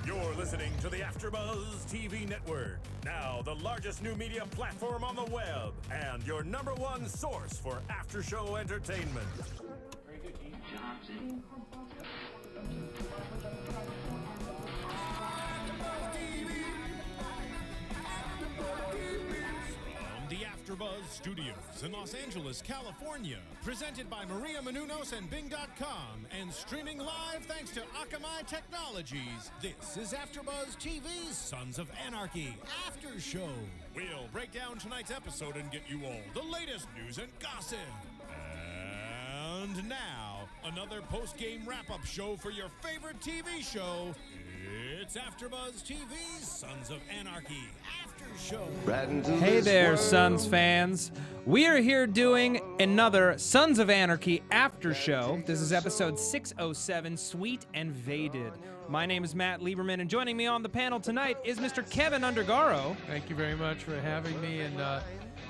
You're listening to the AfterBuzz TV network, now the largest new media platform on the web, and your #1 source for after-show entertainment. Very good, Keith. From the AfterBuzz Studios in Los Angeles, California, presented by Maria Menounos and Bing.com, and streaming live thanks to Akamai Technologies. This is AfterBuzz TV's Sons of Anarchy After Show. We'll break down tonight's episode and get you all the latest news and gossip. And now, another post-game wrap-up show for your favorite TV show. It's AfterBuzz TV's Sons of Anarchy After Show. Hey there, Sons fans. We are here doing another Sons of Anarchy After Show. This is episode 607, Sweet and Vaded. My name is Matt Lieberman, and joining me on the panel tonight is Mr. Keven Undergaro. Thank you very much for having me, and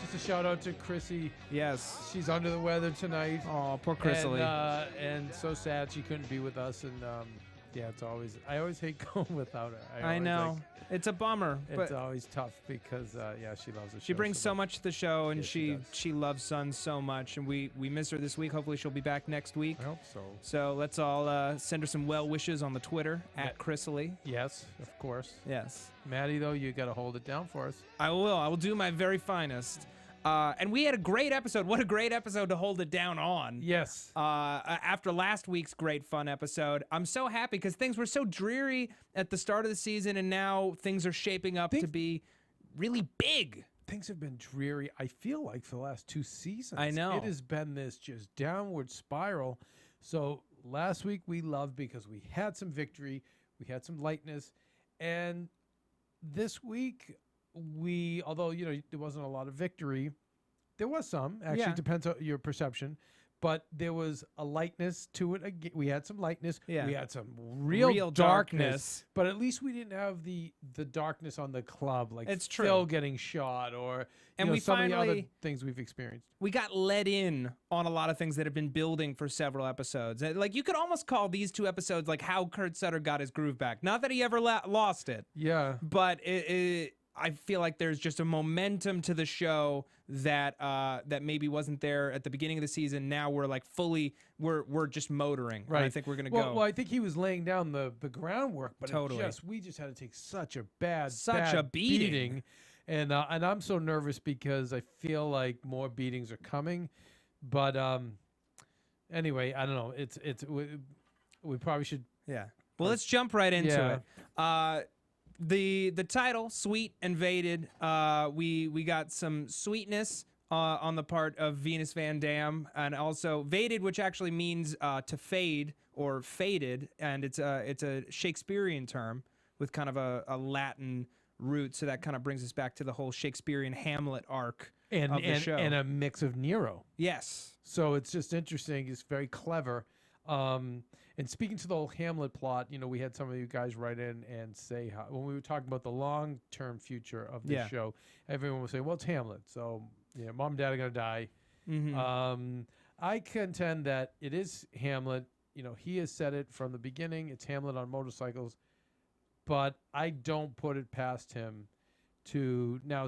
just a shout out to Chrissy. Yes. She's under the weather tonight. Oh, poor Chrisley. And so sad she couldn't be with us, and yeah, I always hate going without her. I know. It's a bummer. It's but always tough because, yeah, she loves the show. she brings so much. much to the show, and Yeah, she loves Sons so much, and we miss her this week. Hopefully she'll be back next week. I hope so. So let's all send her some well wishes on the Twitter, at Chrisley. Yes, of course. Yes. Maddie, though, you got to hold it down for us. I will do my very finest. And we had a great episode. What a great episode to hold it down on. Yes. After last week's great fun episode, I'm so happy because things were so dreary at the start of the season, and now things are shaping up to be really big. Things have been dreary, I feel like, for the last 2 seasons. I know. It has been this just downward spiral. So last week we loved because we had some victory, we had some lightness, and this week although, there wasn't a lot of victory, there was some. Actually, Yeah. it depends on your perception. But there was a lightness to it. We had some lightness. Yeah. We had some real darkness. But at least we didn't have the darkness on the club, like It's true. Phil getting shot or And we some of the other finally- things we've experienced. We got let in on a lot of things that have been building for several episodes. Like, you could almost call these 2 episodes like how Kurt Sutter got his groove back. Not that he ever lost it, Yeah. but I feel like there's just a momentum to the show that that maybe wasn't there at the beginning of the season. Now we're like we're just motoring. Right. And I think we're gonna Well, go. I think he was laying down the groundwork, but Totally. we just had to take such a bad beating. And I'm so nervous because I feel like more beatings are coming. But anyway, I don't know. We probably should. Yeah. Well, let's jump right into Yeah. it. The title, Sweet and Vaded, we got some sweetness on the part of Venus Van Dam, and also Vaded, which actually means to fade or faded, and it's a Shakespearean term with kind of a Latin root, so that kind of brings us back to the whole Shakespearean Hamlet arc of the show. And a mix of Nero. Yes. So it's just interesting. It's very clever. And speaking to the whole Hamlet plot, we had some of you guys write in and say how, when we were talking about the long-term future of this Yeah. show, everyone would say, well, it's Hamlet. So, mom and dad are going to die. Mm-hmm. I contend that it is Hamlet. He has said it from the beginning. It's Hamlet on motorcycles. But I don't put it past him to now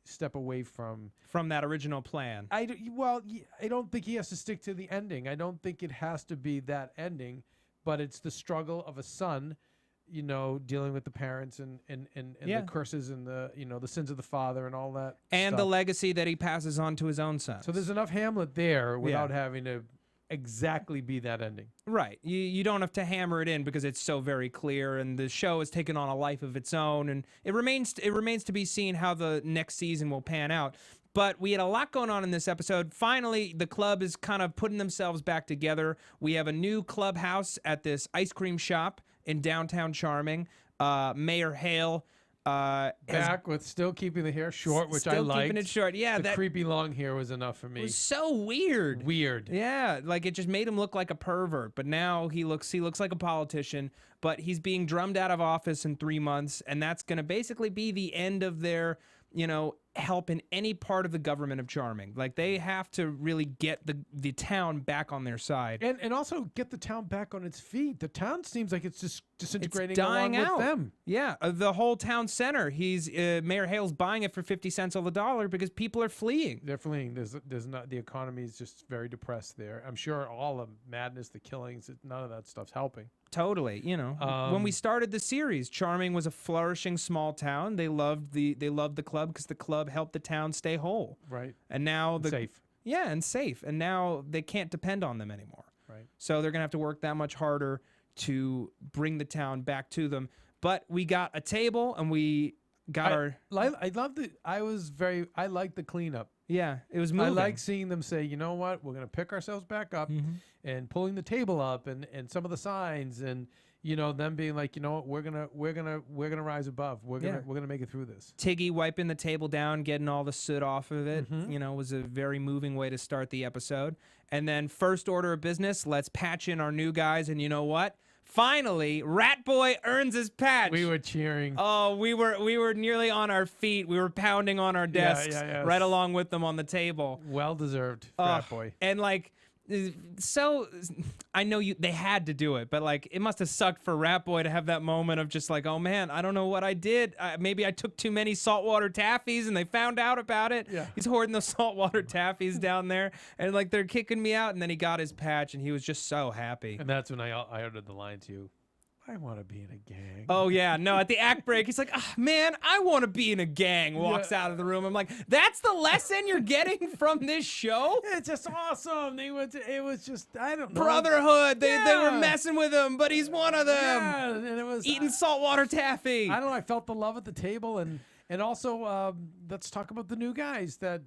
step away from that original plan. I don't think he has to stick to the ending. I don't think it has to be that ending, but it's the struggle of a son, dealing with the parents and Yeah. the curses and the the sins of the father and all that. And stuff. the legacy that he passes on to his own son. So there's enough Hamlet there without having to exactly be that ending. Right. You don't have to hammer it in because it's so very clear, and the show has taken on a life of its own, and it remains to be seen how the next season will pan out. But we had a lot going on in this episode. Finally, the club is kind of putting themselves back together. We have a new clubhouse at this ice cream shop in downtown Charming. Mayor Hale Back with still keeping the hair short, which I still liked. keeping it short. Yeah, the that creepy long hair was enough for me. was so weird. Weird. Yeah, like it just made him look like a pervert. But now he looks like a politician. But he's being drummed out of office in 3 months, and that's going to basically be the end of their, help in any part of the government of Charming. Like, they have to really get the town back on their side. And also get the town back on its feet. The town seems like it's just disintegrating dying along out. with them. Yeah, the whole town center. Mayor Hale's buying it for 50 cents on the dollar because people are fleeing. They're fleeing. There's not, the economy is just very depressed there. I'm sure all the madness, the killings, none of that stuff's helping. Totally, when we started the series, Charming was a flourishing small town. They loved the club because the club helped the town stay whole. Right. And now Safe. Yeah, and safe. And now they can't depend on them anymore. Right. So they're gonna have to work that much harder to bring the town back to them. But we got a table and we got I love the. I like the cleanup. Yeah, it was moving. I like seeing them say, you know what, we're gonna pick ourselves back up, and pulling the table up, and some of the signs, and them being like, you know what, we're gonna rise above. We're gonna make it through this. Tiggy wiping the table down, getting all the soot off of it, was a very moving way to start the episode. And then first order of business, let's patch in our new guys. And you know what? Finally, Rat Boy earns his patch. We were cheering. Oh, we were nearly on our feet. We were pounding on our desks right along with them on the table. Well deserved, Rat Boy. And so I know they had to do it, but it must have sucked for Rat Boy to have that moment of just oh man, I don't know what I did. Maybe I took too many saltwater taffies and they found out about it. Yeah. He's hoarding those saltwater taffies down there, and they're kicking me out. And then he got his patch, and he was just so happy. And that's when I uttered the line to you. I want to be in a gang. Oh, yeah. No, at the act break, he's like, man, I want to be in a gang. Walks out of the room. I'm like, that's the lesson you're getting from this show? It's just awesome. It was just, I don't know. Brotherhood. They were messing with him, but he's one of them. Yeah, and it was eating saltwater taffy. I don't know. I felt the love at the table. And also, let's talk about the new guys that,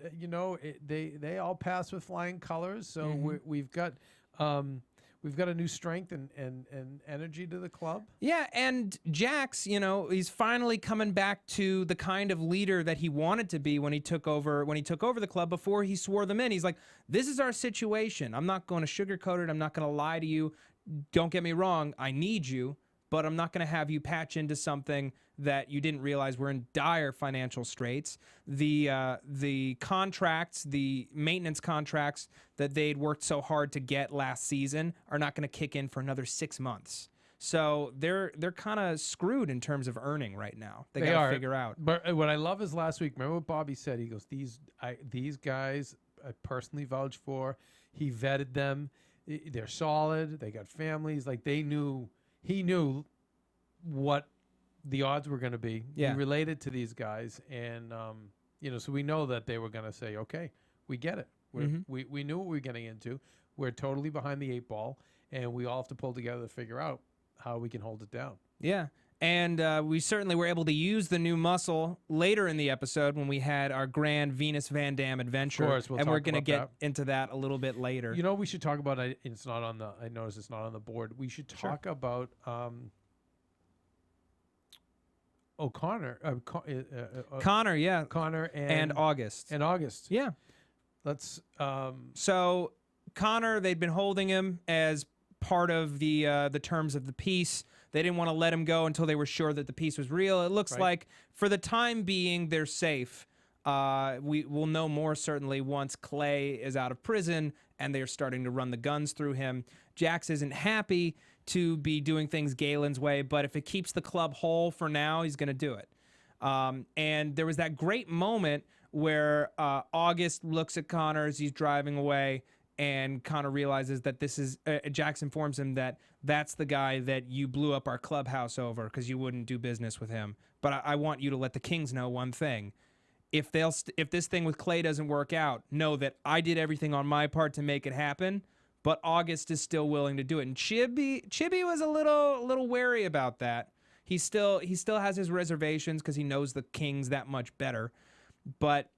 they all pass with flying colors. So we've got... we've got a new strength and energy to the club. Yeah, and Jax, he's finally coming back to the kind of leader that he wanted to be when he took over the club before he swore them in. He's like, this is our situation. I'm not going to sugarcoat it. I'm not going to lie to you. Don't get me wrong. I need you, but I'm not going to have you patch into something that you didn't realize we're in dire financial straits. The contracts, the maintenance contracts that they'd worked so hard to get last season are not going to kick in for another 6 months. So they're kind of screwed in terms of earning right now. They got to figure out. But what I love is last week, remember what Bobby said? He goes, these guys I personally vouched for. He vetted them. They're solid. They got families. He knew what the odds were going to be. Yeah. He related to these guys, and so we know that they were going to say, okay, we get it. We knew what we were getting into. We're totally behind the 8 ball, and we all have to pull together to figure out how we can hold it down. Yeah. And we certainly were able to use the new muscle later in the episode when we had our grand Venus Van Dam adventure. Of course, and we're going to get into that a little bit later. We should talk about it. It's not on the. I noticed it's not on the board. We should talk about O'Connor. Connor, yeah. Connor and August. And August. Yeah. Let's. So Connor, they'd been holding him as part of the terms of the peace. They didn't want to let him go until they were sure that the peace was real. It looks like for the time being, they're safe. We will know more certainly once Clay is out of prison and they're starting to run the guns through him. Jax isn't happy to be doing things Galen's way, but if it keeps the club whole for now, he's going to do it. And there was that great moment where August looks at Connor as he's driving away, and Connor realizes that this is Jax informs him that that's the guy that you blew up our clubhouse over because you wouldn't do business with him. But I want you to let the Kings know one thing. If this thing with Clay doesn't work out, know that I did everything on my part to make it happen, but August is still willing to do it. And Chibi was a little wary about that. He still has his reservations because he knows the Kings that much better. But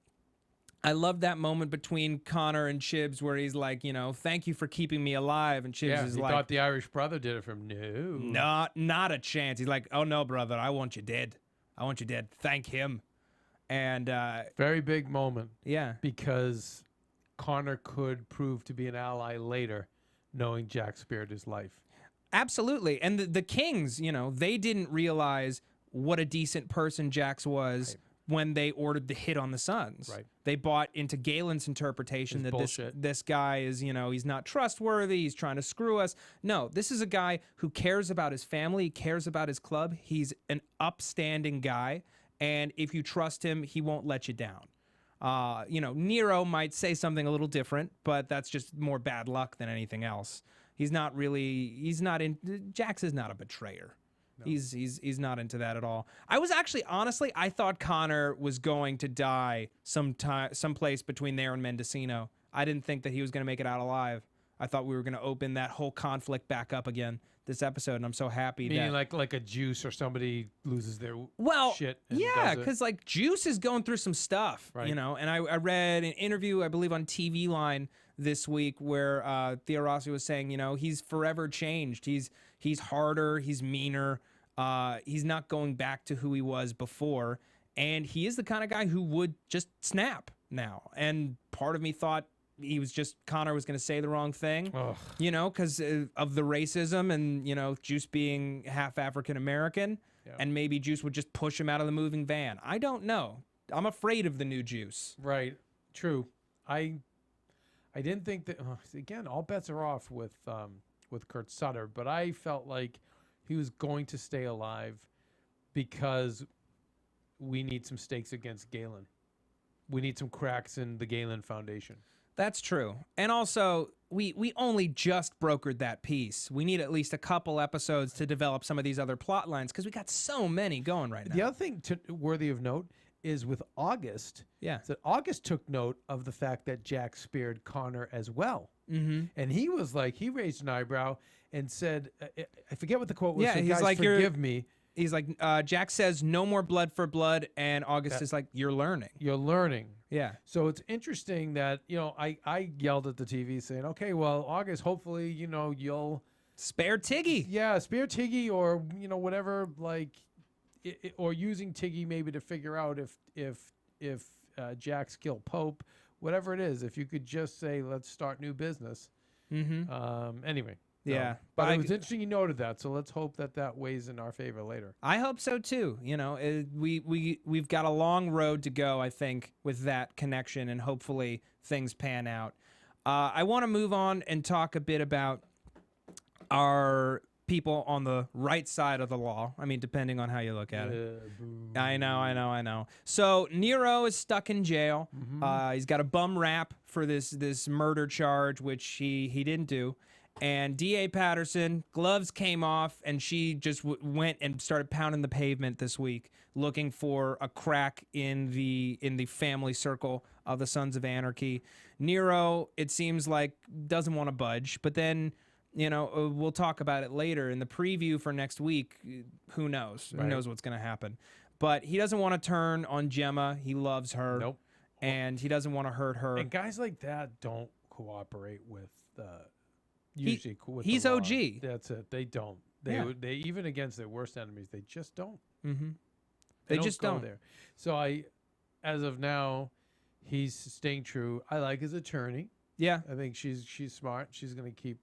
I love that moment between Connor and Chibs where he's like, thank you for keeping me alive. And Chibs is he like, thought the Irish brother did it from no. Not a chance. He's like, oh no, brother, I want you dead. I want you dead. Thank him. And very big moment. Yeah. Because Connor could prove to be an ally later, knowing Jack spared his life. Absolutely. And the Kings, they didn't realize what a decent person Jax was when they ordered the hit on the Suns. Right. They bought into Galen's interpretation that this guy is, he's not trustworthy, he's trying to screw us. No, this is a guy who cares about his family, he cares about his club. He's an upstanding guy, and if you trust him, he won't let you down. Nero might say something a little different, but that's just more bad luck than anything else. Jax is not a betrayer. No. He's not into that at all. I was actually, honestly, I thought Connor was going to die someplace between there and Mendocino. I didn't think that he was going to make it out alive. I thought we were going to open that whole conflict back up again this episode, and I'm so happy. Meaning like a Juice or somebody loses their shit. Yeah, because like Juice is going through some stuff, right. And I read an interview, I believe, on TV Line this week where Theo Rossi was saying, he's forever changed. He's harder, he's meaner, he's not going back to who he was before, and he is the kind of guy who would just snap now. And part of me thought Connor was going to say the wrong thing, because of the racism and, Juice being half African American, and maybe Juice would just push him out of the moving van. I don't know. I'm afraid of the new Juice. Right. True. I didn't think that. Again, all bets are off with Kurt Sutter, but I felt like he was going to stay alive because we need some stakes against Galen. We need some cracks in the Galen Foundation. That's true. And also, we only just brokered that piece. We need at least a couple episodes to develop some of these other plot lines because we got so many going right now. The other thing worthy of note is with August. Yeah. That August took note of the fact that Jack spared Connor as well. Mm-hmm. And he was like, he raised an eyebrow and said, I forget what the quote was. Yeah, so he's guys, like, forgive me. He's like, Jack says, no more blood for blood. And August is like, you're learning. You're learning. Yeah. So it's interesting that, I yelled at the TV saying, okay, well, August, hopefully, you'll spare Tiggy. Yeah, spare Tiggy or, whatever, or using Tiggy maybe to figure out if Jack's killed Pope, whatever it is, if you could just say, let's start new business. Mm-hmm. Anyway. Yeah. But it was interesting you noted that, so let's hope that weighs in our favor later. I hope so too. We've got a long road to go, I think, with that connection, and hopefully things pan out. I want to move on and talk a bit about our people on the right side of the law. I mean, depending on how you look at it. I know. So Nero is stuck in jail. Mm-hmm. He's got a bum rap for this murder charge, which he didn't do. And D.A. Patterson, gloves came off, and she just went and started pounding the pavement this week, looking for a crack in the family circle of the Sons of Anarchy. Nero, it seems like, doesn't want to budge, but then, we'll talk about it later in the preview for next week. Who knows? Right. Who knows what's going to happen? But he doesn't want to turn on Gemma. He loves her. Nope. And he doesn't want to hurt her. And guys like that don't cooperate with usually with he's the law. OG. That's it. They don't. They even against their worst enemies, they just don't. Mm-hmm. They just go don't. There. So as of now, he's staying true. I like his attorney. Yeah, I think she's smart. She's gonna keep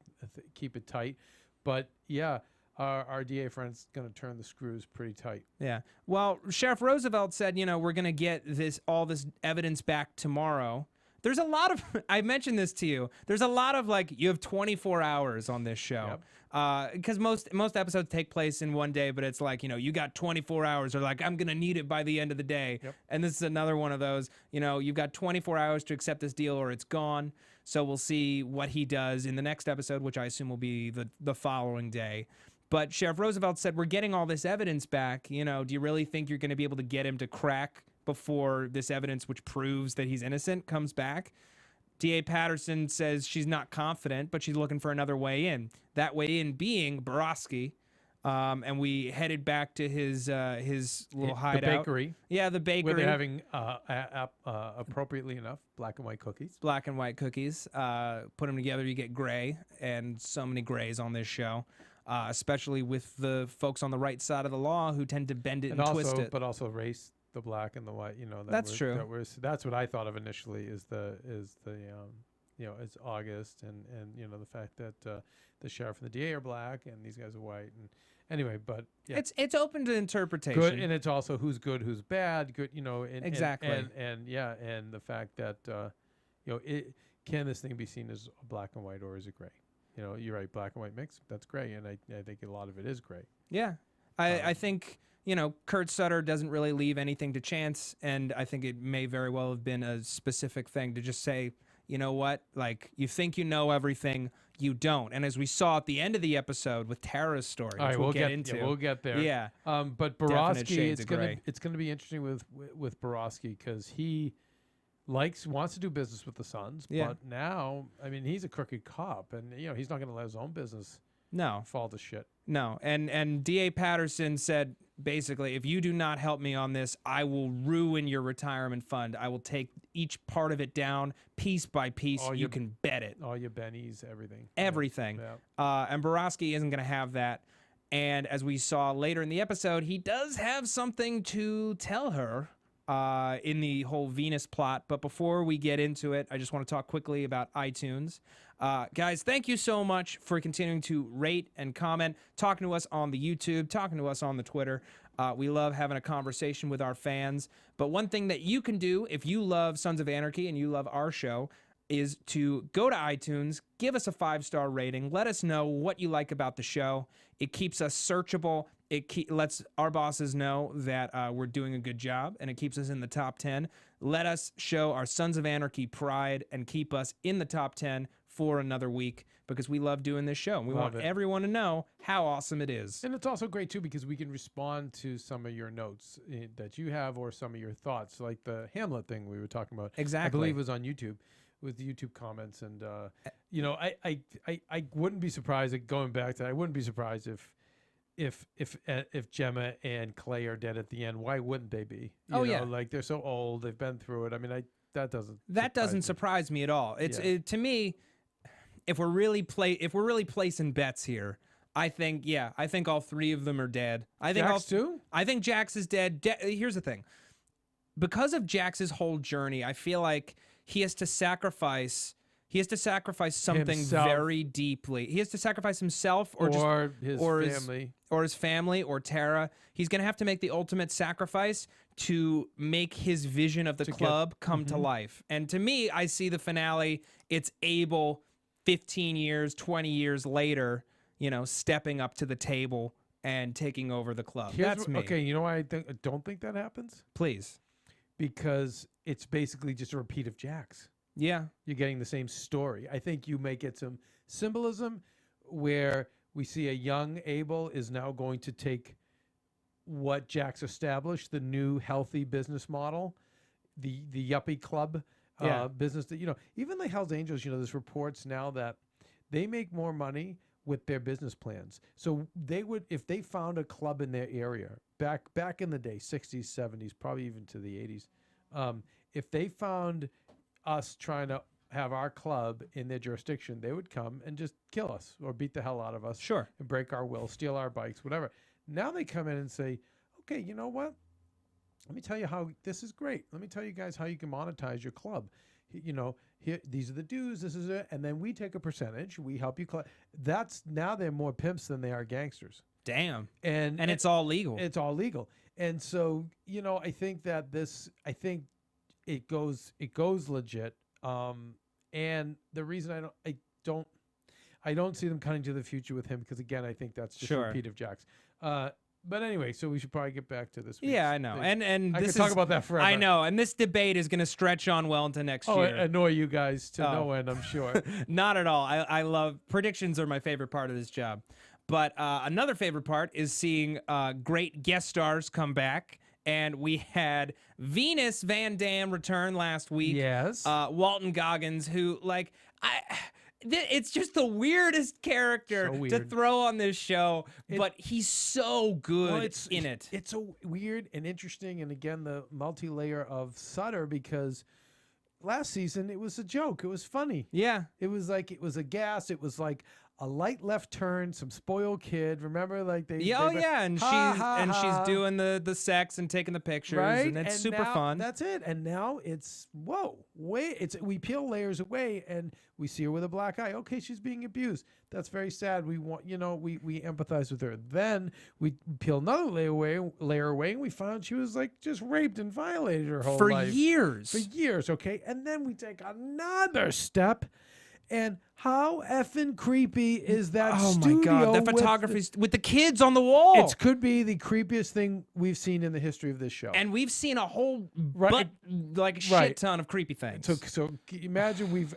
it tight. But yeah, our DA friend's gonna turn the screws pretty tight. Yeah. Well, Sheriff Roosevelt said, we're gonna get all this evidence back tomorrow. There's a lot of, I mentioned this to you, there's a lot of you have 24 hours on this show. Because most episodes take place in one day, but it's you got 24 hours, or I'm going to need it by the end of the day. Yep. And this is another one of those, you've got 24 hours to accept this deal or it's gone. So we'll see what he does in the next episode, which I assume will be the following day. But Sheriff Roosevelt said, we're getting all this evidence back. Do you really think you're going to be able to get him to crack before this evidence, which proves that he's innocent, comes back? D.A. Patterson says she's not confident, but she's looking for another way in. That way in being Borowski. And we headed back to his little hideout. The bakery. Yeah, the bakery. Where they're having, appropriately enough, black and white cookies. Black and white cookies. Put them together, you get gray, and so many grays on this show. Especially with the folks on the right side of the law who tend to bend it and twist it. But also race, the black and the white. That's true. That's what I thought of initially. Is the it's August, and the fact that the sheriff and the DA are black and these guys are white, and anyway, but yeah. It's open to interpretation. Good, and it's also who's good, who's bad. Good, Exactly. And the fact that can this thing be seen as black and white, or is it gray? You're right, black and white mix. That's gray, and I think a lot of it is gray. Yeah, I think Kurt Sutter doesn't really leave anything to chance, and I think it may very well have been a specific thing to just say, you know what, like you think you know everything, you don't. And as we saw at the end of the episode with Tara's story, which we'll get into, we'll get there. Yeah, but Borowski, it's gonna be interesting with Borowski because he wants to do business with the Sons, but now he's a crooked cop, and he's not gonna let his own business fall to shit. No, and D.A. Patterson said basically, if you do not help me on this, I will ruin your retirement fund. I will take each part of it down piece by piece. You can bet it. All your bennies, everything. Everything. Yeah. And Borowski isn't going to have that. And as we saw later in the episode, he does have something to tell her in the whole Venus plot. But before we get into it, I just want to talk quickly about iTunes. Guys, thank you so much for continuing to rate and comment, talking to us on the YouTube, talking to us on the Twitter. We love having a conversation with our fans. But one thing that you can do if you love Sons of Anarchy and you love our show is to go to iTunes, give us a 5-star rating, let us know what you like about the show. It keeps us searchable. It lets our bosses know that we're doing a good job, and it keeps us in the top 10. Let us show our Sons of Anarchy pride and keep us in the top 10 for another week, because we love doing this show. We want everyone to know how awesome it is. And it's also great, too, because we can respond to some of your notes that you have or some of your thoughts, like the Hamlet thing we were talking about. Exactly. I believe it was on YouTube with the YouTube comments. And, I wouldn't be surprised, going back to that, I wouldn't be surprised if Gemma and Clay are dead at the end. Why wouldn't they be? You know, like they're so old, they've been through it. That doesn't surprise me at all. To me, if we're really placing bets here, I think all three of them are dead. I think Jax too? I think Jax is dead. Here's the thing. Because of Jax's whole journey, I feel like he has to sacrifice something himself. Very deeply. He has to sacrifice himself or his family or Tara. He's going to have to make the ultimate sacrifice to make his vision of the club come to life. And to me, I see the finale, it's Abel 15 years, 20 years later, stepping up to the table and taking over the club. That's me. Okay, you know why I don't think that happens? Please. Because it's basically just a repeat of Jax. Yeah. You're getting the same story. I think you may get some symbolism where we see a young Abel is now going to take what Jax established, the new healthy business model, the yuppie club business that, even the Hells Angels, there's reports now that they make more money with their business plans. So they would, if they found a club in their area back in the day, 60s, 70s, probably even to the 80s, if they found us trying to have our club in their jurisdiction, they would come and just kill us or beat the hell out of us. Sure. And break our will, steal our bikes, whatever. Now they come in and say, okay, you know what? Let me tell you how this is great. Let me tell you guys how you can monetize your club. Here, these are the dues, this is it. And then we take a percentage. We help you. Now they're more pimps than they are gangsters. Damn. And it's all legal. It's all legal. And so, I think that it goes legit. And the reason I don't see them cutting to the future with him, because again, I think that's just a repeat of Jax. But anyway, so we should probably get back to this. Yeah, I know. And I could talk about that forever. I know. And this debate is going to stretch on well into next year. Annoy you guys to no end, I'm sure. Not at all. I love predictions are my favorite part of this job. But another favorite part is seeing great guest stars come back. And we had Venus Van Dam return last week. Yes. Walton Goggins, who, it's just the weirdest character to throw on this show, but he's so good in it. It's so weird and interesting, and again, the multi-layer of Sutter, because last season it was a joke. It was funny. Yeah. It was a gas. It was like a light left turn, some spoiled kid. Remember, like they. Yeah, they and she's doing the sex and taking the pictures, right, and it's super now, fun. That's it. And now it's we peel layers away, and we see her with a black eye. Okay, she's being abused. That's very sad. We want, we empathize with her. Then we peel another layer away, and we found she was like just raped and violated her whole life for years. Okay, and then we take another step. And how effing creepy is that studio? Oh my God, the photography with the kids on the wall. It could be the creepiest thing we've seen in the history of this show. And we've seen a whole shit ton of creepy things. So imagine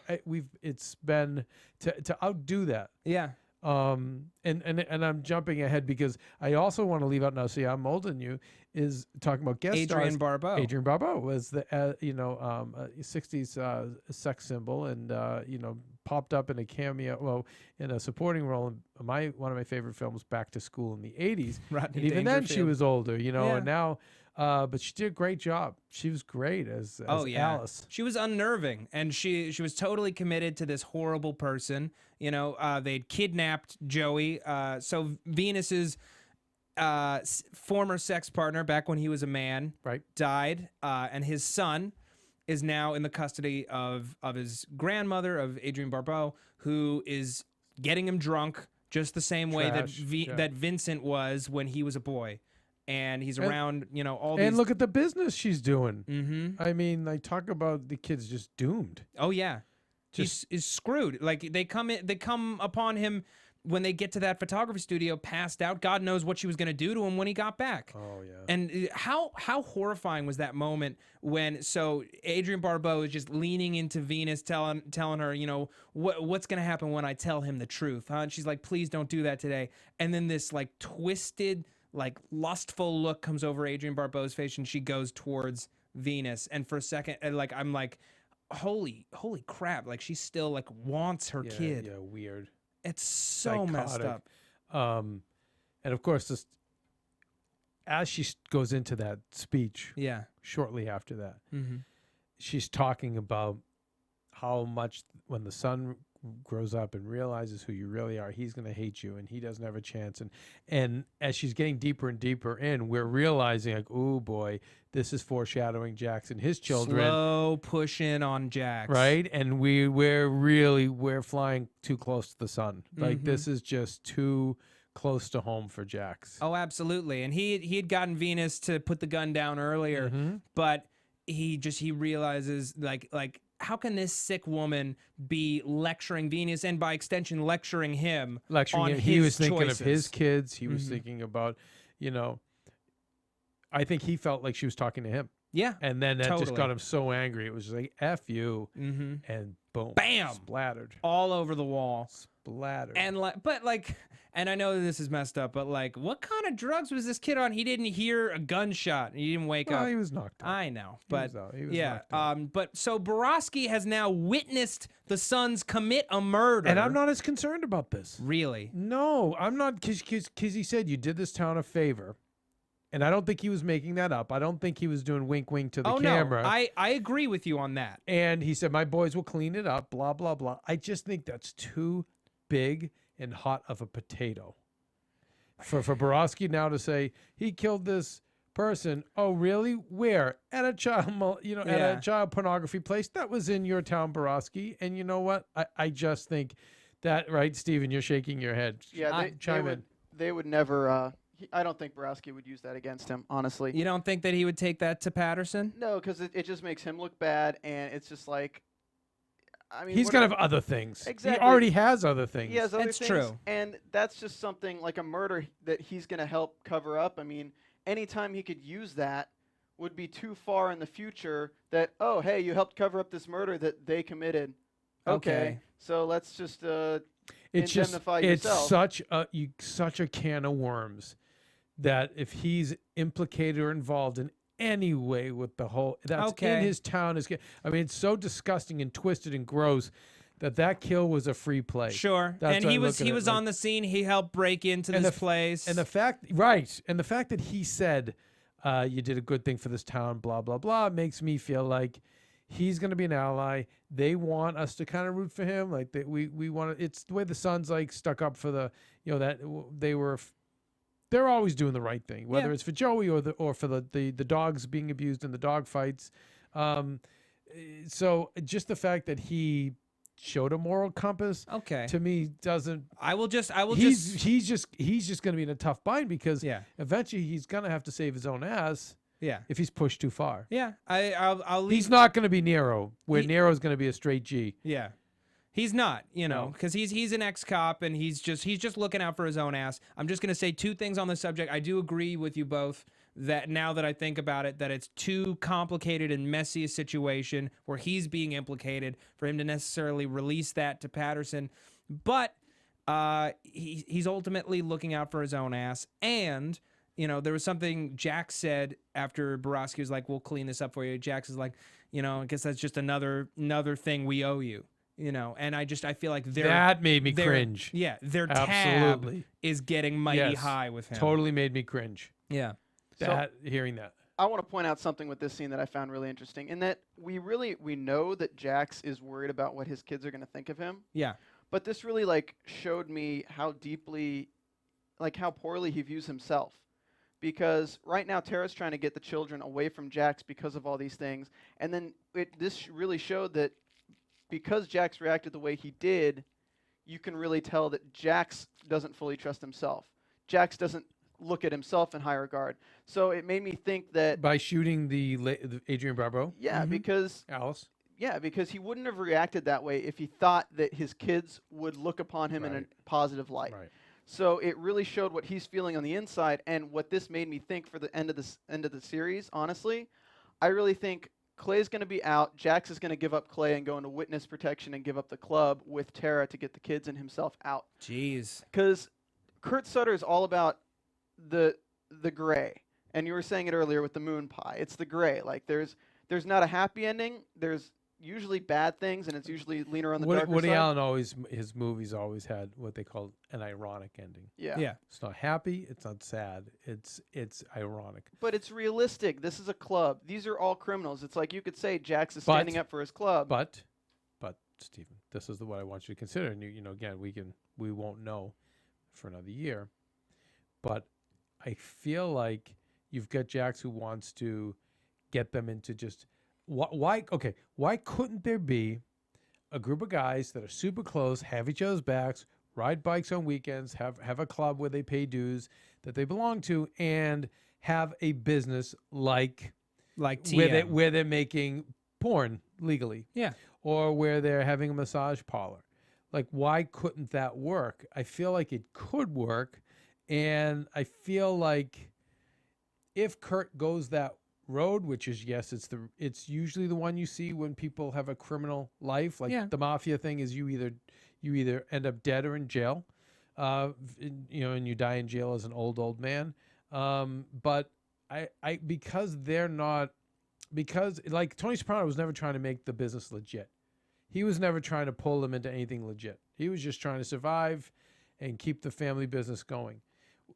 it's been to outdo that. Yeah. And I'm jumping ahead because I also want to leave out now. See, I'm older than you. Is talking about guest stars. Adrienne Barbeau was the 60s sex symbol, and popped up in a cameo, in a supporting role in one of my favorite films, Back to School, in the 80s. And even then she was older, and now. But she did a great job. She was great as Alice. She was unnerving, and she was totally committed to this horrible person. They'd kidnapped Joey. So Venus's former sex partner, back when he was a man, died, and his son is now in the custody of his grandmother, of Adrienne Barbeau, who is getting him drunk just the same way that Vincent was when he was a boy. And he's around, all these. And look at the business she's doing. Mm-hmm. I mean, I talk about the kid's just doomed. Oh yeah, he's screwed. Like they come upon him when they get to that photography studio, passed out. God knows what she was going to do to him when he got back. Oh yeah. And how horrifying was that moment when Adrienne Barbeau is just leaning into Venus, telling her, what's going to happen when I tell him the truth, huh? And she's like, please don't do that today. And then this like twisted, like lustful look comes over Adrienne Barbeau's face, and she goes towards Venus. And for a second, I'm like, holy crap! Like she still like wants her kid. Yeah, weird. It's so messed up. And of course, just as she goes into that speech, shortly after that, she's talking about how much when the son grows up and realizes who you really are, he's going to hate you, and he doesn't have a chance. And as she's getting deeper and deeper in, we're realizing like, oh boy, this is foreshadowing Jax and his children. Slow push in on Jax, right? And we're flying too close to the sun. Like this is just too close to home for Jax. Oh, absolutely. And he had gotten Venus to put the gun down earlier, but he realizes like. How can this sick woman be lecturing Venus and by extension lecturing him? He was thinking of his kids. He was thinking about, I think he felt like she was talking to him. Yeah. And then that just got him so angry. It was just like, F you. And boom. Bam. Splattered. All over the wall. Splattered. And I know this is messed up, but like, what kind of drugs was this kid on? He didn't hear a gunshot. He didn't wake up. He was knocked out. I know, but he was knocked out. But so Borowski has now witnessed the sons commit a murder, and I'm not as concerned about this. Really? No, I'm not, because he said you did this town a favor, and I don't think he was making that up. I don't think he was doing wink wink to the camera. No, I agree with you on that. And he said my boys will clean it up. Blah blah blah. I just think that's too big and hot of a potato for Borowski now to say he killed this person. Oh, really? Where? At a child, at a child pornography place that was in your town, Borowski. And you know what? I just think that, right, Steven, you're shaking your head. Yeah, they would never. I don't think Borowski would use that against him, honestly. You don't think that he would take that to Patterson? No, because it just makes him look bad, and it's just like. I mean, he's gonna have other things. Exactly. He already has other things. He has other things. True. And that's just something like a murder that he's going to help cover up. I mean, anytime he could use that would be too far in the future that, oh, hey, you helped cover up this murder that they committed. Okay. So let's just indemnify yourself. It's such a can of worms that if he's implicated or involved in any way with the whole that's in his town I mean, it's so disgusting and twisted and gross that kill was a free play. Sure. And he was on the scene. He helped break into this place. And the fact that he said you did a good thing for this town, blah blah blah, makes me feel like He's going to be an ally. They want us to kind of root for him. Like we want to. It's the way the Suns like stuck up for the that they're always doing the right thing, whether it's for Joey or for the dogs being abused in the dog fights. So just the fact that he showed a moral compass, to me doesn't. He's just going to be in a tough bind because eventually he's going to have to save his own ass. Yeah. If he's pushed too far. Yeah. I'll leave. He's not going to be Nero, where Nero's going to be a straight G. Yeah. He's not, because he's an ex-cop and he's just looking out for his own ass. I'm just going to say two things on the subject. I do agree with you both that now that I think about it, that it's too complicated and messy a situation where he's being implicated for him to necessarily release that to Patterson. But he's ultimately looking out for his own ass. And there was something Jack said after Borowski was like, we'll clean this up for you. Jax is like, I guess that's just another thing we owe you, and I feel like that made me cringe. Yeah. Their tab is getting mighty high with him. Totally made me cringe. Yeah. Hearing that. I want to point out something with this scene that I found really interesting in that we know that Jax is worried about what his kids are going to think of him. Yeah. But this really showed me how deeply, how poorly he views himself. Because right now Tara's trying to get the children away from Jax because of all these things. And then this really showed that because Jax reacted the way he did, you can really tell that Jax doesn't fully trust himself. Jax doesn't look at himself in high regard. So it made me think that... By shooting the Adrian Barbeau? Yeah, because... Alice? Yeah, because he wouldn't have reacted that way if he thought that his kids would look upon him in a positive light. Right. So it really showed what he's feeling on the inside, and what this made me think for the end of the series. Honestly, I really think Clay's going to be out. Jax is going to give up Clay and go into witness protection and give up the club with Tara to get the kids and himself out. Jeez. Because Kurt Sutter is all about the gray, and you were saying it earlier with the moon pie. It's the gray. There's not a happy ending. There's usually bad things, and it's usually leaner on the darker Woody side. Allen his movies always had what they call an ironic ending. Yeah. It's not happy. It's not sad. It's ironic. But it's realistic. This is a club. These are all criminals. It's like you could say Jax is standing up for his club. But Stephen, this is what I want you to consider. And again, we won't know for another year. But I feel like you've got Jax who wants to get them into just. Why couldn't there be a group of guys that are super close, have each other's backs, ride bikes on weekends, have a club where they pay dues that they belong to, and have a business like TM. where they're making porn legally, or where they're having a massage parlor? Why couldn't that work? I feel like it could work, and I feel like if Kurt goes that road, which is it's usually the one you see when people have a criminal life, the mafia thing is you either end up dead or in jail, and you die in jail as an old man. But because Tony Soprano was never trying to make the business legit. He was never trying to pull them into anything legit. He was just trying to survive and keep the family business going.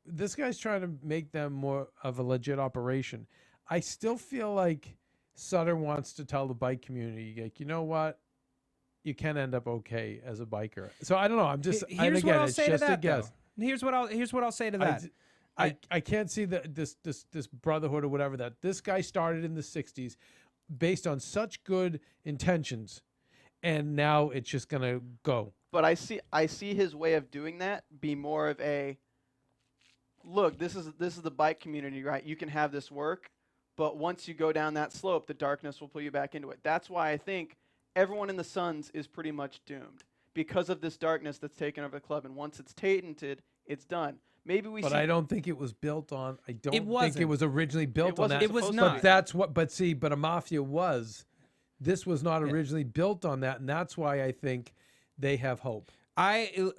This guy's trying to make them more of a legit operation. I still feel like Sutter wants to tell the bike community, you know what? You can end up okay as a biker. So I don't know. I'm just here's what I'll say to that. Guess. Here's what I'll say to that. I can't see this brotherhood or whatever that this guy started in the 60s based on such good intentions, and now it's just gonna go. But I see his way of doing that be more of a look. This is the bike community, right? You can have this work. But once you go down that slope, the darkness will pull you back into it. That's why I think everyone in the Suns is pretty much doomed because of this darkness that's taken over the club. And once it's tainted, it's done. But I don't think it was built on. I don't think it was originally built on that. It was not. But that's what. But a mafia was. This was not originally built on that, and that's why I think they have hope.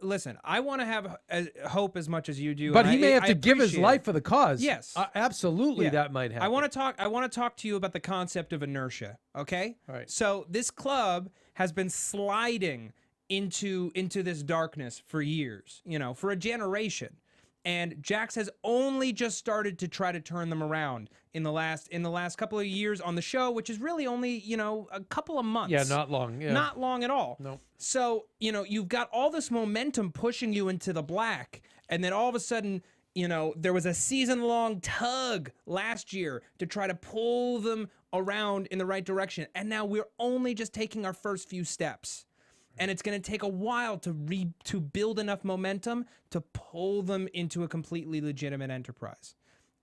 Listen. I want to have hope as much as you do. But he may have to give his life for the cause. Yes, absolutely, that might happen. I want to talk to you about the concept of inertia. Okay. All right. So this club has been sliding into this darkness for years. For a generation. And Jax has only just started to try to turn them around in the last couple of years on the show, which is really only, a couple of months. Yeah, not long. Yeah. Not long at all. Nope. So, you've got all this momentum pushing you into the black, and then all of a sudden, there was a season-long tug last year to try to pull them around in the right direction. And now we're only just taking our first few steps. And it's going to take a while to build enough momentum to pull them into a completely legitimate enterprise.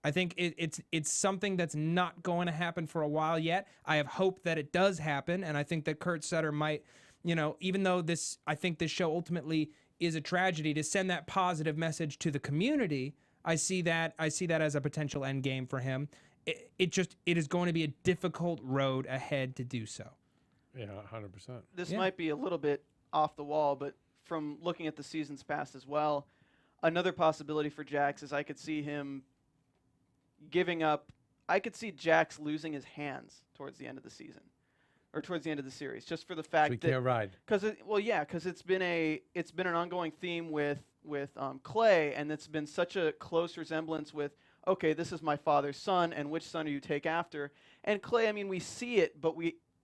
I think it's something that's not going to happen for a while yet. I have hope that it does happen, and I think that Kurt Sutter might, even though I think this show ultimately is a tragedy, to send that positive message to the community. I see that as a potential end game for him. It is going to be a difficult road ahead to do so. Yeah, 100%. This might be a little bit off the wall, but from looking at the seasons past as well, another possibility for Jax is I could see him giving up. I could see Jax losing his hands towards the end of the season, or towards the end of the series, just for the fact So he that can't ride. because it's been an ongoing theme with Clay, and it's been such a close resemblance with, okay, this is my father's son, and which son do you take after? And Clay, I mean, we see it, but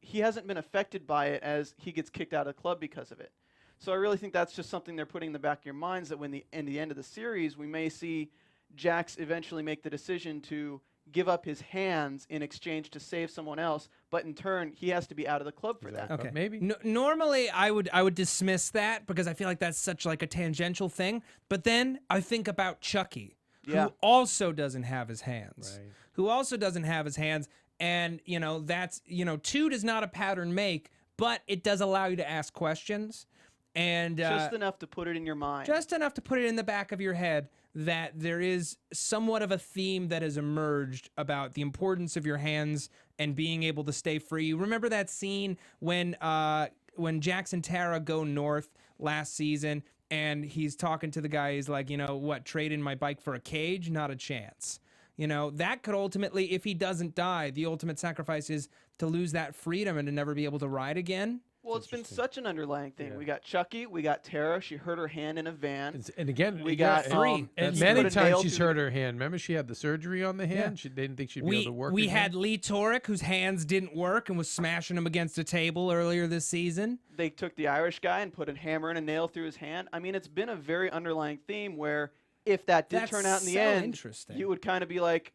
he hasn't been affected by it as he gets kicked out of the club because of it. So I really think that's just something they're putting in the back of your minds, that when in the end of the series, we may see Jax eventually make the decision to give up his hands in exchange to save someone else, but in turn, he has to be out of the club for that. Okay, maybe. Normally, I would dismiss that because I feel like that's such like a tangential thing. But then I think about Chucky, who also doesn't have his hands. Right. Who also doesn't have his hands. And, that's, 2 does not a pattern make, but it does allow you to ask questions. And just enough to put it in your mind. Just enough to put it in the back of your head that there is somewhat of a theme that has emerged about the importance of your hands and being able to stay free. You remember that scene when Jax and Tara go north last season, and he's talking to the guy, he's like, trade in my bike for a cage? Not a chance. That could ultimately, if he doesn't die, the ultimate sacrifice is to lose that freedom and to never be able to ride again. Well, it's been such an underlying thing. Yeah. We got Chucky, we got Tara. She hurt her hand in a van. And again, we got three. And many times she's hurt her hand. Remember, she had the surgery on the hand. Yeah. She didn't think she'd be able to work. We had Lee Torek, whose hands didn't work and was smashing them against a table earlier this season. They took the Irish guy and put a hammer and a nail through his hand. I mean, it's been a very underlying theme where if that did turn out in the end, you would kind of be like,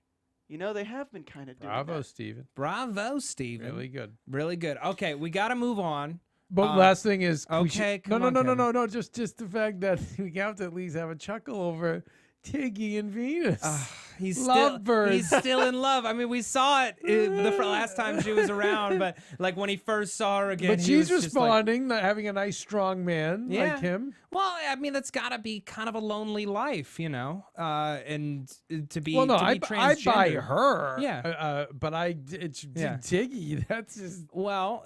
they have been kind of doing Bravo, that. Steven. Bravo, Steven. Really good. Really good. Okay, we got to move on. But last thing is, okay, no. Just the fact that we have to at least have a chuckle over Tiggy and Venus. He's Lovebirds. still in love. I mean, we saw it the last time she was around, but like when he first saw her again. But she's responding, having a nice, strong man like him. Well, I mean, that's got to be kind of a lonely life, and to be. Well, no, I'd buy her. Yeah. But Tiggy. That's just. Well,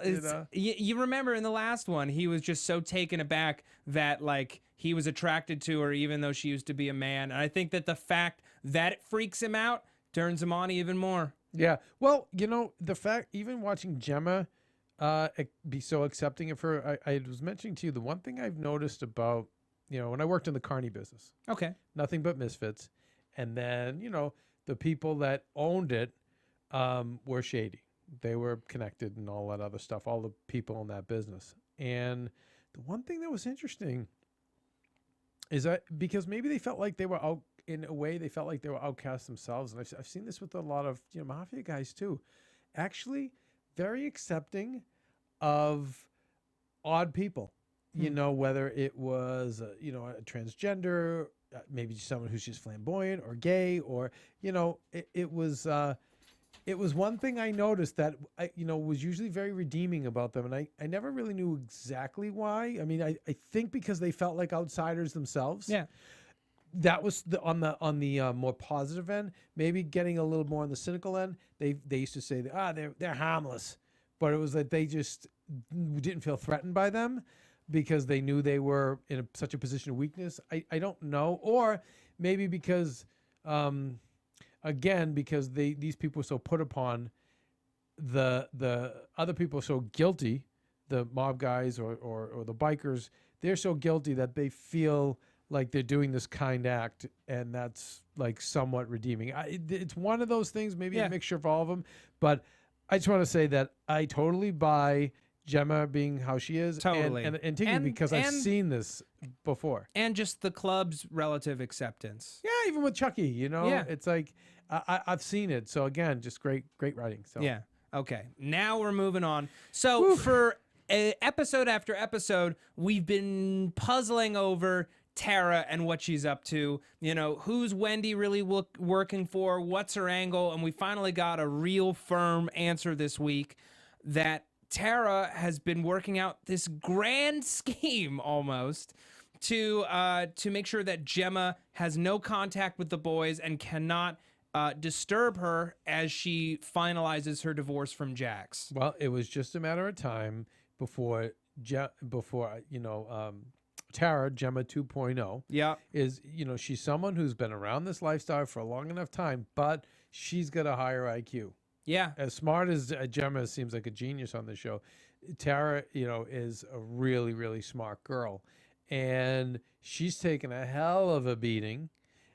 you remember in the last one, he was just so taken aback that like he was attracted to her, even though she used to be a man. And I think that the fact that it freaks him out turns him on even more. Yeah. Well, the fact, even watching Gemma be so accepting of her, I was mentioning to you, the one thing I've noticed about, when I worked in the Carney business. Okay. Nothing but misfits. And then, the people that owned it were shady. They were connected and all that other stuff, all the people in that business. And the one thing that was interesting is that because maybe they felt like they were out, in a way, they felt like they were outcast themselves. And I've seen this with a lot of mafia guys too. Actually, very accepting of odd people. Whether it was a transgender, maybe someone who's just flamboyant or gay, or it was one thing I noticed that was usually very redeeming about them, and I never really knew exactly why. I mean, I think because they felt like outsiders themselves. Yeah. That was on the more positive end. Maybe getting a little more on the cynical end. They used to say that, they're harmless, but it was that they just didn't feel threatened by them because they knew they were in such a position of weakness. I don't know, or maybe because again, because these people were so put upon, the other people are so guilty, the mob guys or the bikers, they're so guilty that they feel like they're doing this kind act, and that's like somewhat redeeming. It's one of those things, maybe a mixture of all of them, but I just want to say that I totally buy Gemma being how she is, Totally. and Tiggy, because I've seen this before, and just the club's relative acceptance. Yeah, even with Chucky, it's like I've seen it. So again, just great writing. So yeah, okay. Now we're moving on. So for episode after episode, we've been puzzling over Tara and what she's up to. Who's Wendy really working for? What's her angle? And we finally got a real firm answer this week that Tara has been working out this grand scheme almost to make sure that Gemma has no contact with the boys and cannot disturb her as she finalizes her divorce from Jax. Well, it was just a matter of time before Tara, Gemma 2.0, is, she's someone who's been around this lifestyle for a long enough time, but she's got a higher IQ. Yeah. As smart as Gemma seems like a genius on the show, Tara, is a really, really smart girl. And she's taken a hell of a beating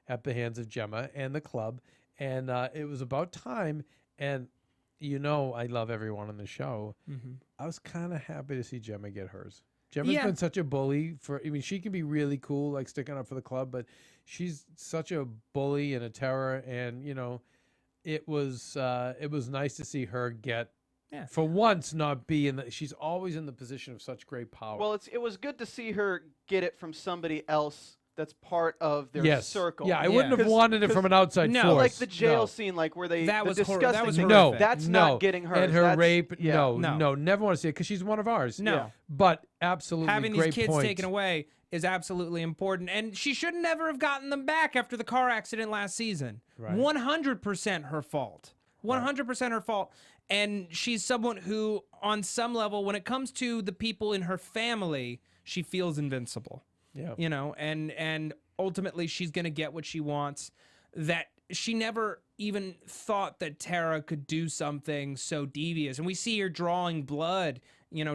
at the hands of Gemma and the club. And it was about time. And, I love everyone on the show. Mm-hmm. I was kind of happy to see Gemma get hers. Gemma's been such a bully she can be really cool, like sticking up for the club, but she's such a bully and a terror. And, it was nice to see her get, for once, not be she's always in the position of such great power. Well, it was good to see her get it from somebody else that's part of their circle. Yeah, I wouldn't have wanted it from an outside force. Like the jail scene, like where they that was disgusting that was thing. horrific. That's not getting her. And her rape, no, never want to see it because she's one of ours. No. Yeah. But absolutely having great these kids point. taken away is absolutely important, and she should never have gotten them back after the car accident last season. Right. 100% her fault. 100% her fault. And she's someone who, on some level, when it comes to the people in her family, she feels invincible. Yeah. And ultimately she's going to get what she wants. That she never even thought that Tara could do something so devious. And we see her drawing blood,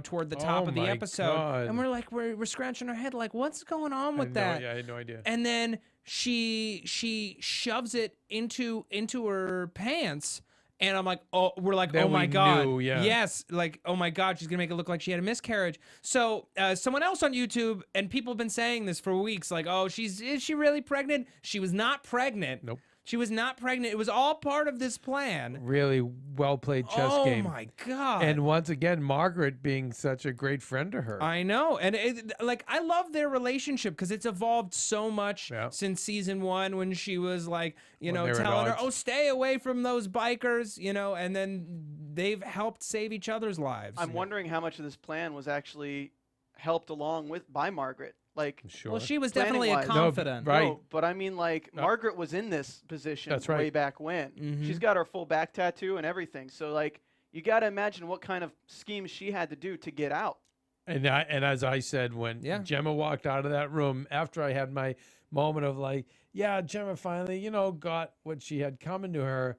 toward the top of the episode. God. And we're like, we're scratching our head like, what's going on with that? I had no idea. And then she shoves it into her pants. And I'm like, we're like, then oh my we God. knew, Yes. Like, oh my God, she's going to make it look like she had a miscarriage. So someone else on YouTube, and people have been saying this for weeks, like, is she really pregnant? She was not pregnant. Nope. She was not pregnant. It was all part of this plan. Really well played chess game. Oh my God. And once again, Margaret being such a great friend to her. I know. And I love their relationship because it's evolved so much since season 1 when she was like, telling her, stay away from those bikers, and then they've helped save each other's lives. I'm wondering how much of this plan was actually helped along by Margaret. Like, sure. Well, she was definitely a confidant. Right. No, but I mean, Margaret was in this position way back when. Mm-hmm. She's got her full back tattoo and everything. So, you got to imagine what kind of schemes she had to do to get out. And as I said, when Gemma walked out of that room, after I had my moment of Gemma finally, got what she had coming to her.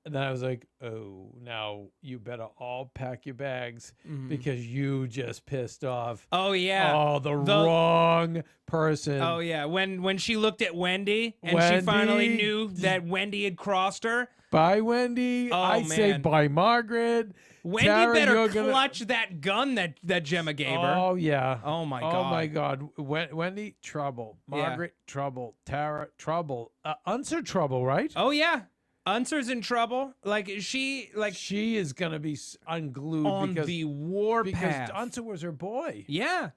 And then I was like, oh, now you better all pack your bags because you just pissed off. Oh, yeah. The wrong person. Oh, yeah. When she looked at Wendy and she finally knew that Wendy had crossed her. Bye, Wendy. I say bye, Margaret. Wendy Tara, better clutch that gun that Gemma gave her. Oh, yeah. Oh, my God. Oh, my God. Wendy, trouble. Margaret, trouble. Tara, trouble. Unser, trouble, right? Oh, yeah. Unser's in trouble. She is gonna be unglued on the warpath because Unser was her boy. Yeah,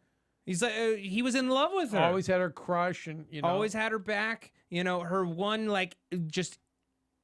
he's he was in love with her. Always had her crush, and always had her back. Her one just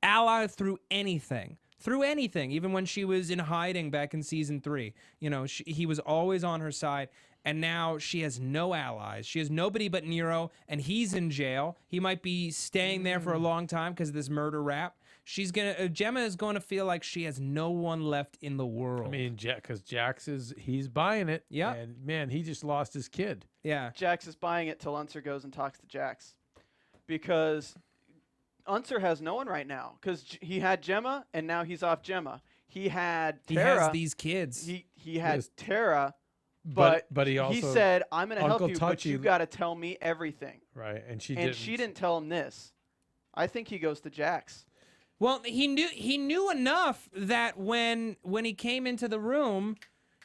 ally through anything. Even when she was in hiding back in season 3, he was always on her side. And now she has no allies. She has nobody but Nero, and he's in jail. He might be staying there for a long time because of this murder rap. Gemma is going to feel like she has no one left in the world. I mean, because Jax he's buying it. Yeah. And man, he just lost his kid. Yeah. Jax is buying it till Unser goes and talks to Jax. Because Unser has no one right now. Because he had Gemma, and now he's off Gemma. He had Tara. He has these kids. He had Tara But he also said, "I'm going to help Uncle you, but Touchy- you got to tell me everything." right, and she And didn't. she didn't tell him this. I think he goes to Jax. Well, he knew enough that when he came into the room,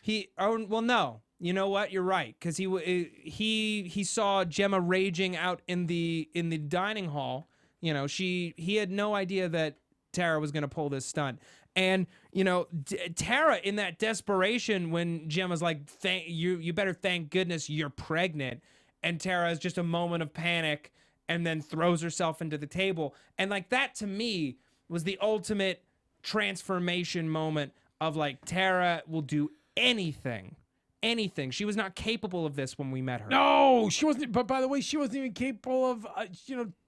no. You know what? You're right, because he saw Gemma raging out in the dining hall. You know, he had no idea that Tara was going to pull this stunt. And, you know, Tara, in that desperation when Gemma's like, you better thank goodness you're pregnant. And Tara has just a moment of panic and then throws herself into the table. And, like, that to me was the ultimate transformation moment of, like, Tara will do anything. Anything. She was not capable of this when we met her. No, she wasn't. But by the way, she wasn't even capable of,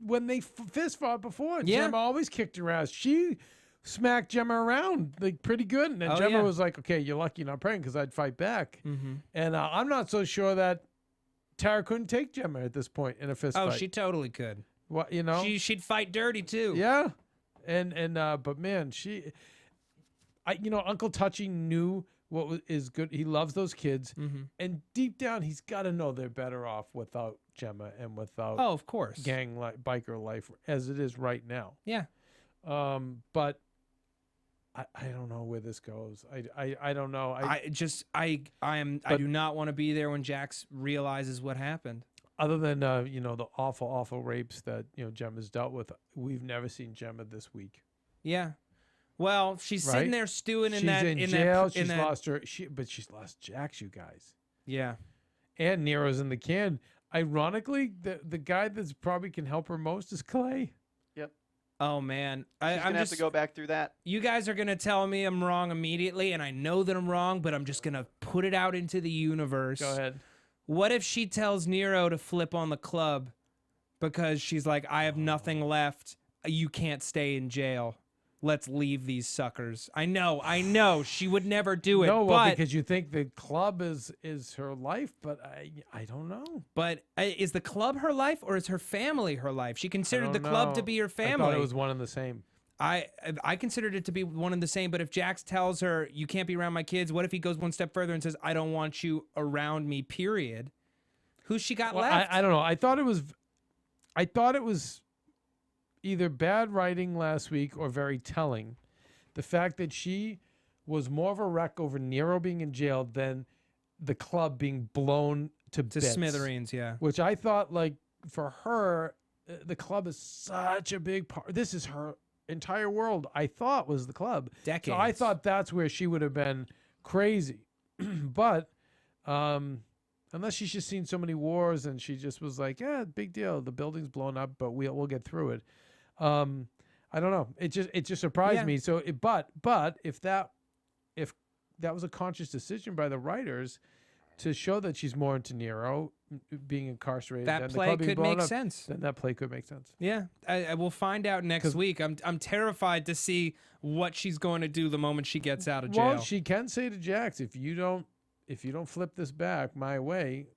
when they fist fought before. Yeah. Gemma always kicked her ass. She smacked Gemma around like pretty good. And then Gemma was like, okay, you're lucky you're not pregnant because I'd fight back. Mm-hmm. And I'm not so sure that Tara couldn't take Gemma at this point in a fist fight. Oh, she totally could. What, She'd fight dirty too. Yeah. But man, Uncle Touchy knew what is good. He loves those kids. Mm-hmm. And deep down, he's got to know they're better off without Gemma and without Oh, of course. biker life as it is right now. Yeah. But I don't know where this goes. I don't know. I do not want to be there when Jax realizes what happened. Other than the awful rapes that Gemma's dealt with, we've never seen Gemma this week. Yeah. Well, she's sitting there stewing in she's that in in jail. that, She's lost her. But she's lost Jax, you guys. Yeah. And Nero's in the can. Ironically, the guy that's probably can help her most is Clay. Yep. Oh man, I'm gonna have to go back through that. You guys are gonna tell me I'm wrong immediately, and I know that I'm wrong, but I'm just gonna put it out into the universe. Go ahead. What if she tells Nero to flip on the club because she's like, I have nothing left. You can't stay in jail. Let's leave these suckers. I know. She would never do it. No, but, because you think the club is her life, but I don't know. But is the club her life or is her family her life? She considered the club to be her family. I thought it was one and the same. I considered it to be one and the same, but if Jax tells her, you can't be around my kids, what if he goes one step further and says, I don't want you around me, period? Who's she got left? I don't know. I thought it was either bad writing last week or very telling. The fact that she was more of a wreck over Nero being in jail than the club being blown to bits. Smithereens, yeah. Which I thought, like, for her, the club is such a big part. This is her entire world, I thought, was the club. Decades. So I thought that's where she would have been crazy. But unless she's just seen so many wars and she just was like, yeah, big deal. The building's blown up, but we'll get through it. I don't know. It just surprised me. So, but if that was a conscious decision by the writers to show that she's more into Nero being incarcerated, that play could make sense. Then that play could make sense. Yeah, I will find out next week. I'm terrified to see what she's going to do the moment she gets out of jail. Well, she can say to Jax, if you don't flip this back my way,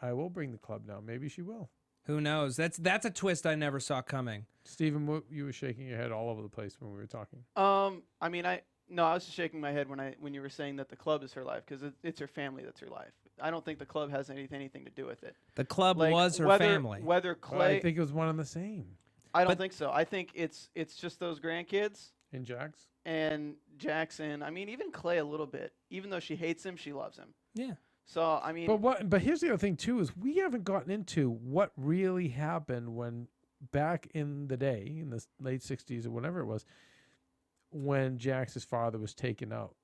I will bring the club down. Maybe she will. Who knows? That's a twist I never saw coming. Stephen, you were shaking your head all over the place when we were talking. I mean, I was just shaking my head when you were saying that the club is her life, because it's her family that's her life. I don't think the club has anything to do with it. The club was her family. Whether Clay, I think it was one and the same. I don't think so. I think it's just those grandkids And Jax? and Jackson. I mean, even Clay a little bit. Even though she hates him, she loves him. Yeah. So I mean, But here's the other thing too, is we haven't gotten into what really happened when back in the day, in the late 60s or whatever it was, when Jax's father was taken out.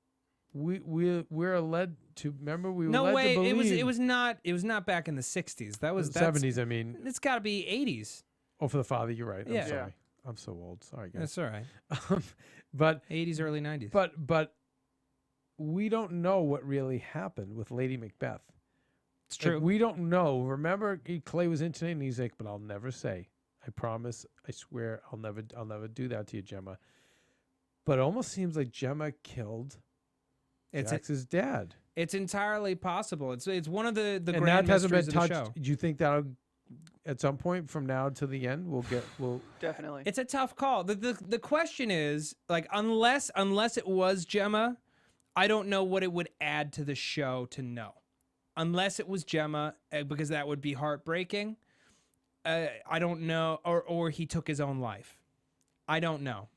We're led to remember we were No led way. to believe It was not back in the 60s. That was the 70s. I mean, It's got to be 80s. oh, for the father, you're right. Yeah. I'm sorry. I'm so old. Sorry, guys. That's all right. But 80s, early 90s. but we don't know what really happened with Lady Macbeth. It's true. Like, we don't know. Remember, Clay was in today, and he's like, "But I'll never say. I promise. I swear. I'll never do that to you, Gemma." But it almost seems like Gemma killed Jax's dad. It's entirely possible. It's one of the And grand that hasn't been mysteries of the touched. show. Do you think that'll, at some point from now to the end, we'll definitely. It's a tough call. The question is, like, unless it was Gemma, I don't know what it would add to the show to know. unless it was Gemma, because that would be heartbreaking. I don't know, or he took his own life. I don't know.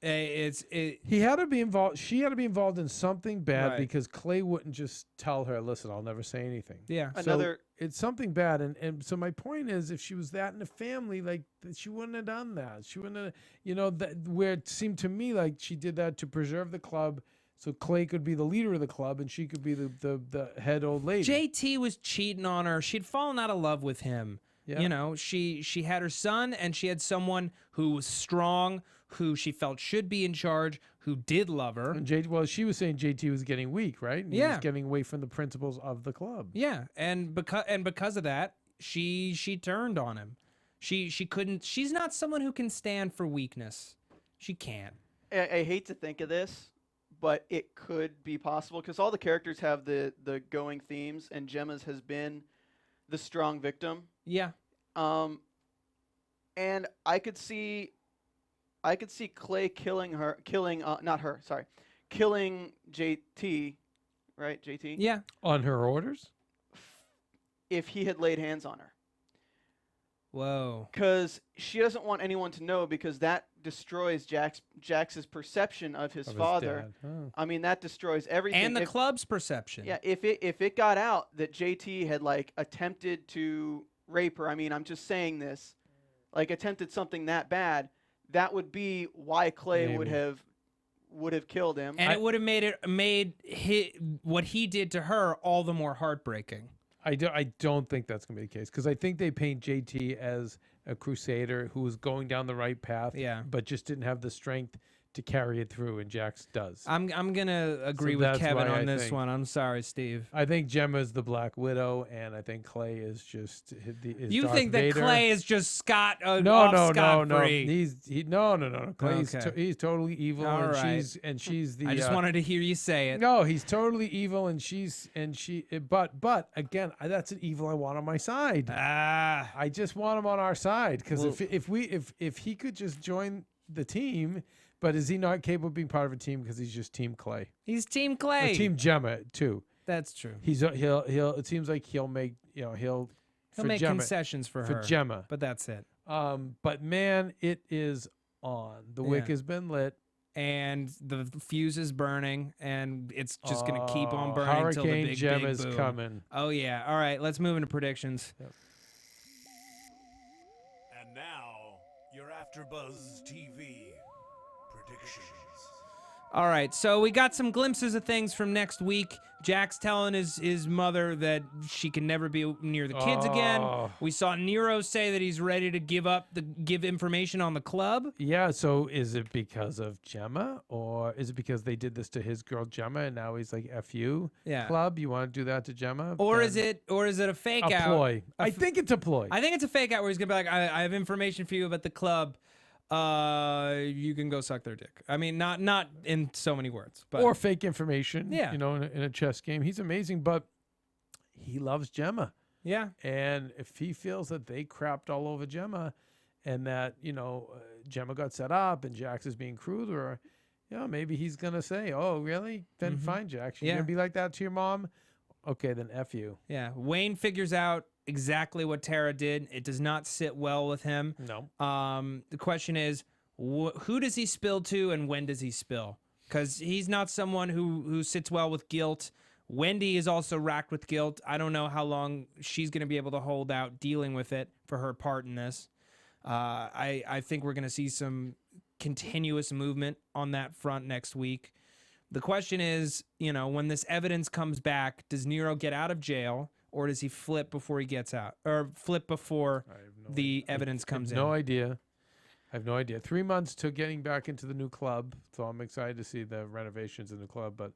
He had to be involved. She had to be involved in something bad Right. because Clay wouldn't just tell her, "Listen, I'll never say anything." Yeah. Another- So it's something bad, and so my point is, if she was that in the family, like she wouldn't have done that. She wouldn't have, where it seemed to me like she did that to preserve the club, so Clay could be the leader of the club and she could be the head old lady. JT was cheating on her. She'd fallen out of love with him. Yeah. You know, she had her son, and she had someone who was strong, who she felt should be in charge, who did love her. And she was saying JT was getting weak, right? And he Yeah. was getting away from the principles of the club. Yeah, and because of that, she turned on him. She couldn't. She's not someone who can stand for weakness. She can't. I hate to think of this, but it could be possible because all the characters have the going themes, and Gemma's has been the strong victim. Yeah. And I could see Clay killing JT, right? JT, Yeah. On her orders? if he had laid hands on her, Whoa. because she doesn't want anyone to know, because that destroys Jax's perception of his Of his father. dad. Oh. I mean, that destroys everything. And the If- club's perception. Yeah, if it got out that JT had like attempted to rape her, I mean, I'm just saying this, like attempted something that bad, that would be why Clay would Maybe. have killed him. And it would have made what he did to her all the more heartbreaking. I don't think that's going to be the case because I think they paint JT as a crusader who was going down the right path, Yeah. but just didn't have the strength to carry it through, and Jax does. I'm gonna agree with that's Kevin why on I this think- one. I'm sorry, Steve. I think Gemma's the Black Widow, and I think Clay is just is You Darth think that Vader. Clay is just No. scot-free. No. Clay's Okay. He's totally evil, All and right. she's the. I just wanted to hear you say it. No, he's totally evil, and but again, that's an evil I want on my side. Ah. I just want him on our side because Well- if he could just join the team, but is he not capable of being part of a team because he's just Team Clay? He's Team Or Clay. Team Gemma too. That's true. He'll it seems like he'll make He'll for make Gemma, concessions for for her. Gemma. But that's it. But man, it is on. The wick Yeah. has been lit. And the fuse is burning, and it's just gonna keep on Oh, burning until the Hurricane big Gemma's boom. coming. Oh yeah. All right. Let's move into predictions. And now, your AfterBuzz TV predictions. All right, so we got some glimpses of things from next week. Jack's telling his mother that she can never be near the kids again. Oh. We saw Nero say that he's ready to give information on the club. Yeah, so is it because of Gemma, or is it because they did this to his girl Gemma, and now he's like, "F you, Yeah. club, you want to do that to Gemma?" Or Then is it a fake a out? ploy? I think it's a ploy. I think it's a fake out where he's gonna be like, I have information for you about the club. You can go suck their dick. I mean, not in so many words, but or fake information. Yeah. in a chess game. He's amazing, but he loves Gemma. yeah. And if he feels that they crapped all over Gemma and that, Gemma got set up and Jax is being cruel to her, maybe he's going to say, "Oh, really? Then fine, Jax. You're Yeah. going to be like that to your mom? Okay, then F you." Yeah. Wayne figures out exactly what Tara did. It does not sit well with him. No. The question is, who does he spill to, and when does he spill? Because he's not someone who sits well with guilt. Wendy is also racked with guilt. I don't know how long she's going to be able to hold out dealing with it for her part in this. I think we're going to see some continuous movement on that front next week. The question is, when this evidence comes back, does Nero get out of jail, or does he flip before he gets out, or flip before the evidence comes in? No idea. I have no idea. 3 months to getting back into the new club, so I'm excited to see the renovations in the club. But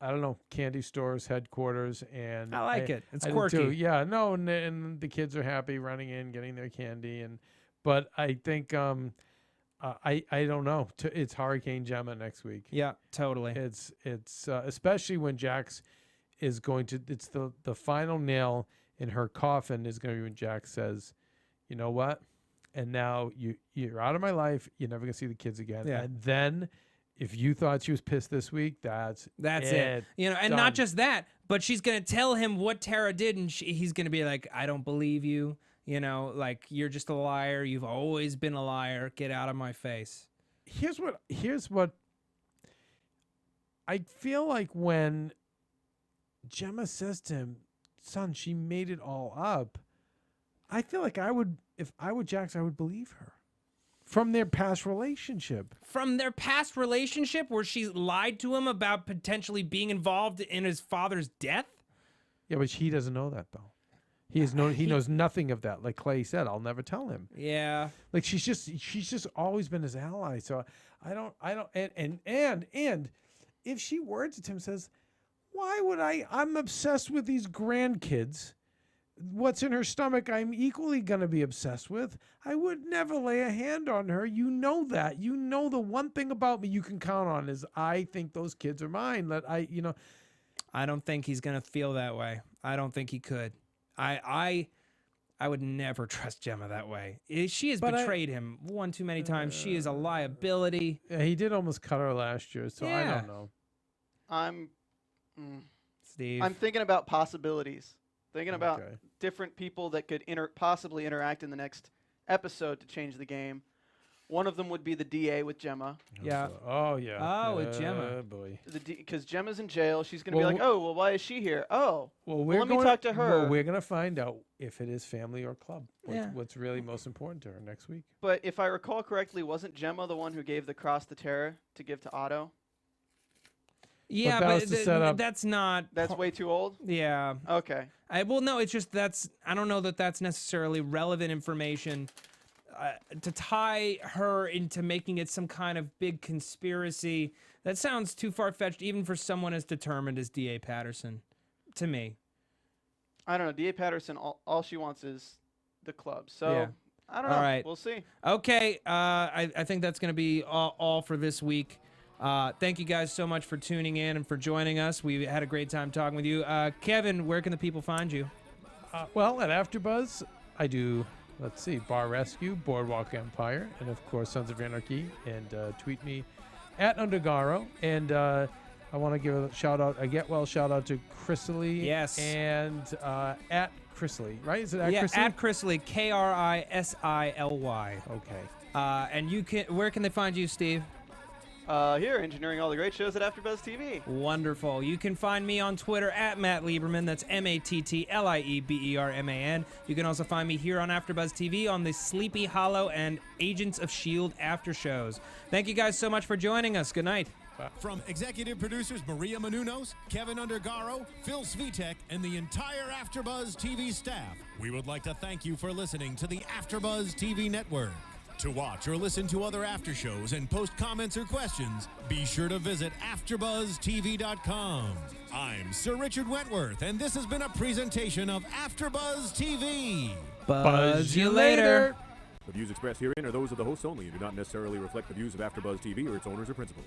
I don't know, candy stores, headquarters, and I like it. It's I do quirky. too. Yeah, no, and the kids are happy running in, getting their candy, but I think I don't know. It's Hurricane Gemma next week. Yeah, totally. It's especially when Jax is going to. It's the final nail in her coffin is going to be when Jax says, "You know what? And now you're out of my life. You're never gonna see the kids again." Yeah. And then if you thought she was pissed this week, that's it. You know, and Done. not just that, but she's gonna tell him what Tara did, and he's gonna be like, I don't believe you. You know, like, you're just a liar. You've always been a liar. Get out of my face. Here's what I feel like when Gemma says to him, son, she made it all up. I feel like if I were Jax, I would believe her. From their past relationship. From their past relationship where she lied to him about potentially being involved in his father's death? Yeah, but he doesn't know that, though. He knows nothing of that. Like Clay said, I'll never tell him. Yeah. Like she's just always been his ally. So I don't and if she words it to him, says, why would I'm obsessed with these grandkids. What's in her stomach, I'm equally going to be obsessed with. I would never lay a hand on her. You know that. You know the one thing about me you can count on is I think those kids are mine. I don't think he's going to feel that way. I don't think he could. I would never trust Gemma that way. She has betrayed him one too many times. She is a liability. Yeah, he did almost cut her last year, so I don't know. Steve. I'm thinking about possibilities. Thinking about different people that could possibly interact in the next episode to change the game. One of them would be the DA with Gemma. Yeah. Oh, yeah. Oh, with Gemma. Boy. Because Gemma's in jail. She's going to be like, oh, well, why is she here? Oh, well, let me talk to her. Well, we're going to find out if it is family or club. What's really most important to her next week. But if I recall correctly, wasn't Gemma the one who gave the cross to Tara to give to Otto? Yeah, but that's not... That's way too old? Yeah. Okay. Well, no, it's just I don't know that that's necessarily relevant information to tie her into making it some kind of big conspiracy. That sounds too far-fetched even for someone as determined as D.A. Patterson, to me. I don't know. D.A. Patterson, all she wants is the club. So, yeah. I don't know. All right. We'll see. Okay. I think that's going to be all for this week. Thank you guys so much for tuning in and for joining us. We had a great time talking with you. Kevin, where can the people find you? Well, at AfterBuzz, I do, let's see, Bar Rescue, Boardwalk Empire, and of course, Sons of Anarchy. And tweet me at Undergaro. And I want to give a shout out, a get well shout out to Chrisley. Yes. And at Chrisley, right? Is it at Chrisley? Chrisley? Yeah, at Chrisley, Krissily. Okay. And where can they find you, Steve? Here, engineering all the great shows at AfterBuzz TV. Wonderful. You can find me on Twitter at Matt Lieberman. That's MattLieberman. You can also find me here on AfterBuzz TV on the Sleepy Hollow and Agents of S.H.I.E.L.D. after shows. Thank you guys so much for joining us. Good night. From executive producers Maria Menounos, Keven Undergaro, Phil Svitek, and the entire AfterBuzz TV staff, we would like to thank you for listening to the AfterBuzz TV network. To watch or listen to other after shows and post comments or questions, be sure to visit AfterBuzzTV.com. I'm Sir Richard Wentworth, and this has been a presentation of AfterBuzz TV. Buzz you later. The views expressed herein are those of the hosts only and do not necessarily reflect the views of AfterBuzz TV or its owners or principals.